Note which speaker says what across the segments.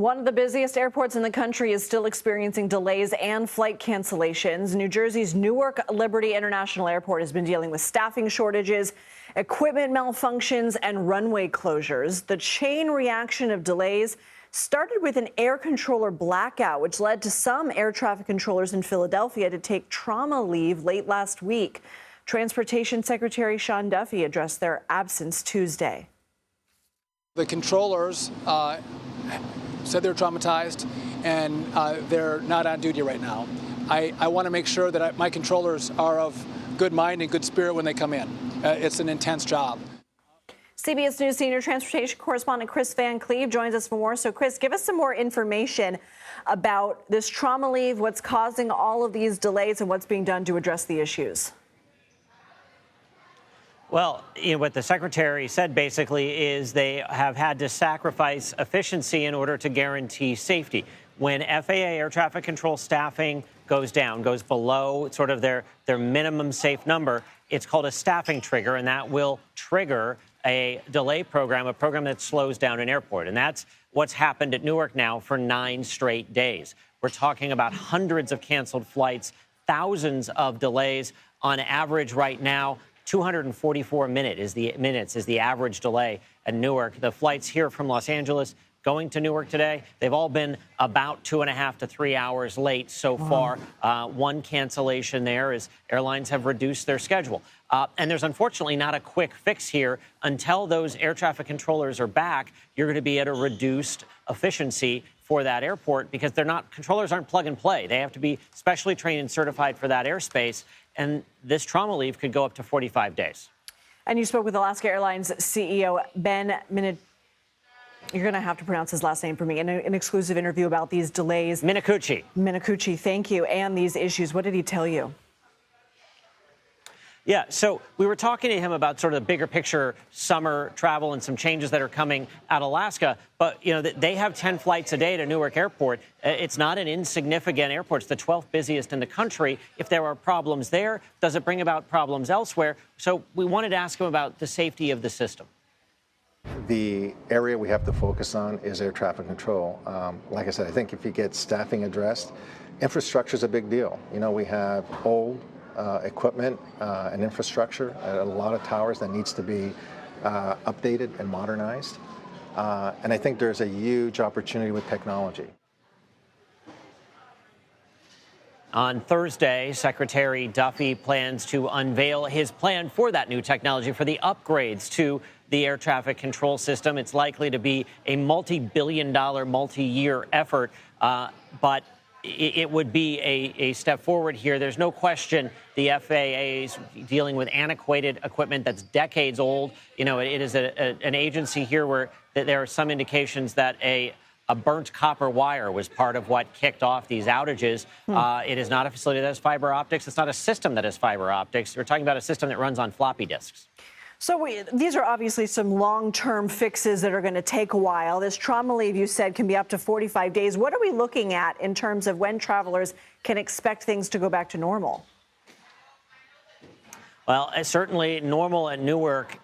Speaker 1: One of the busiest airports in the country is still experiencing delays and flight cancellations. New Jersey's Newark Liberty International Airport has been dealing with staffing shortages, equipment malfunctions, and runway closures. The chain reaction of delays started with an air controller blackout, which led to some air traffic controllers in Philadelphia to take trauma leave late last week. Transportation Secretary Sean Duffy addressed their absence Tuesday.
Speaker 2: The controllers said they're traumatized, and they're not on duty right now. I want to make sure that my controllers are of good mind and good spirit when they come in. It's an intense job.
Speaker 1: CBS News senior transportation correspondent Kris Cleave joins us for more. So, Kris, give us some more information about this trauma leave, what's causing all of these delays, and what's being done to address the issues.
Speaker 3: Well, what the secretary said basically is they have had to sacrifice efficiency in order to guarantee safety. When FAA air traffic control staffing goes down, goes below sort of their minimum safe number, it's called a staffing trigger, and that will trigger a delay program, a program that slows down an airport. And that's what's happened at Newark now for 9 straight days. We're talking about hundreds of canceled flights, thousands of delays. On average right now, 244 minutes is the average delay at Newark. The flights here from Los Angeles going to Newark today, they've all been about 2.5 to 3 hours late so far. One cancellation there is airlines have reduced their schedule. And there's unfortunately not a quick fix here. Until those air traffic controllers are back, you're going to be at a reduced efficiency for that airport because controllers aren't plug and play. They have to be specially trained and certified for that airspace. And this trauma leave could go up to 45 days.
Speaker 1: And you spoke with Alaska Airlines CEO Ben Minut. You're going to have to pronounce his last name for me. In an exclusive interview about these delays. Minicucci, thank you. And these issues. What did he tell you?
Speaker 3: Yeah, so we were talking to him about sort of the bigger picture summer travel and some changes that are coming out of Alaska. But, they have 10 flights a day to Newark Airport. It's not an insignificant airport. It's the 12th busiest in the country. If there are problems there, does it bring about problems elsewhere? So we wanted to ask him about the safety of the system.
Speaker 4: The area we have to focus on is air traffic control. Like I said, I think if you get staffing addressed, infrastructure is a big deal. We have old equipment and infrastructure at a lot of towers that needs to be updated and modernized. And I think there's a huge opportunity with technology.
Speaker 3: On Thursday, Secretary Duffy plans to unveil his plan for that new technology, for the upgrades to the air traffic control system. It's likely to be a multi-billion-dollar, multi-year effort, but it would be a step forward here. There's no question the FAA is dealing with antiquated equipment that's decades old. It is an agency here where there are some indications that a burnt copper wire was part of what kicked off these outages. It is not a facility that has fiber optics. It's not a system that has fiber optics. We're talking about a system that runs on floppy disks.
Speaker 1: So these are obviously some long-term fixes that are going to take a while. This trauma leave, you said, can be up to 45 days. What are we looking at in terms of when travelers can expect things to go back to normal?
Speaker 3: Well, certainly normal at Newark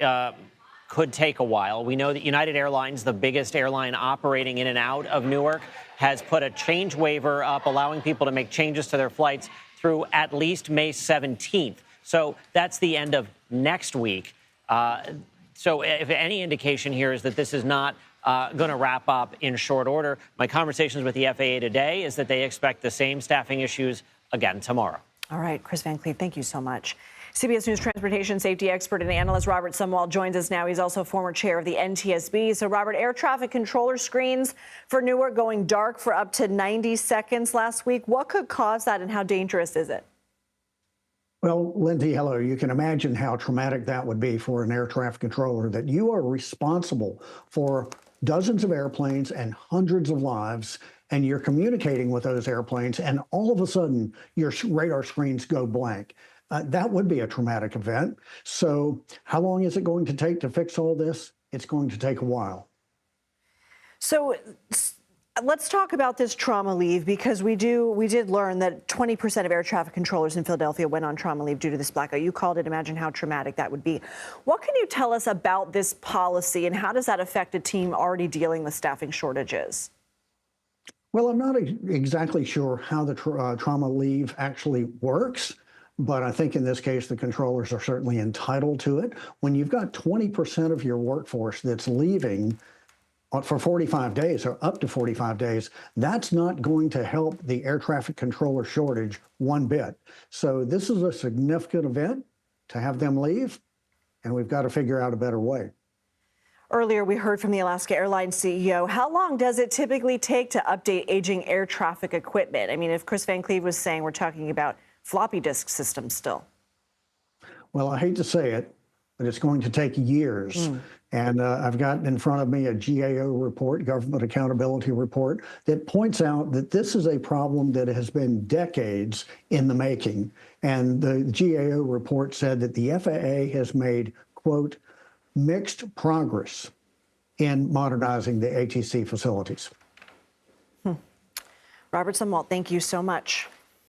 Speaker 3: could take a while. We know that United Airlines, the biggest airline operating in and out of Newark, has put a change waiver up, allowing people to make changes to their flights through at least May 17th. So that's the end of next week. So if any indication here is that this is not going to wrap up in short order, my conversations with the FAA today is that they expect the same staffing issues again tomorrow.
Speaker 1: All right, Kris Cleave, thank you so much. CBS News transportation safety expert and analyst Robert Sumwalt joins us now. He's also former chair of the NTSB. So, Robert, air traffic controller screens for Newark going dark for up to 90 seconds last week. What could cause that and how dangerous is it?
Speaker 5: Well, Lindsay, hello. You can imagine how traumatic that would be for an air traffic controller, that you are responsible for dozens of airplanes and hundreds of lives, and you're communicating with those airplanes, and all of a sudden your radar screens go blank. That would be a traumatic event. So how long is it going to take to fix all this? It's going to take a while.
Speaker 1: So let's talk about this trauma leave, because we did learn that 20% of air traffic controllers in Philadelphia went on trauma leave due to this blackout. You called it. Imagine how traumatic that would be. What can you tell us about this policy, and how does that affect a team already dealing with staffing shortages?
Speaker 5: Well, I'm not exactly sure how the trauma leave actually works, but I think in this case, the controllers are certainly entitled to it. When you've got 20% of your workforce that's leaving for 45 days or up to 45 days, that's not going to help the air traffic controller shortage one bit. So this is a significant event to have them leave, and we've got to figure out a better way.
Speaker 1: Earlier, we heard from the Alaska Airlines CEO. How long does it typically take to update aging air traffic equipment? I mean, if Kris Van Cleave was saying we're talking about floppy disk systems still.
Speaker 5: Well, I hate to say it, but it's going to take years. And I've got in front of me a GAO report, Government Accountability Report, that points out that this is a problem that has been decades in the making. And the GAO report said that the FAA has made, quote, mixed progress in modernizing the ATC facilities.
Speaker 1: Robert Sumwalt, thank you so much.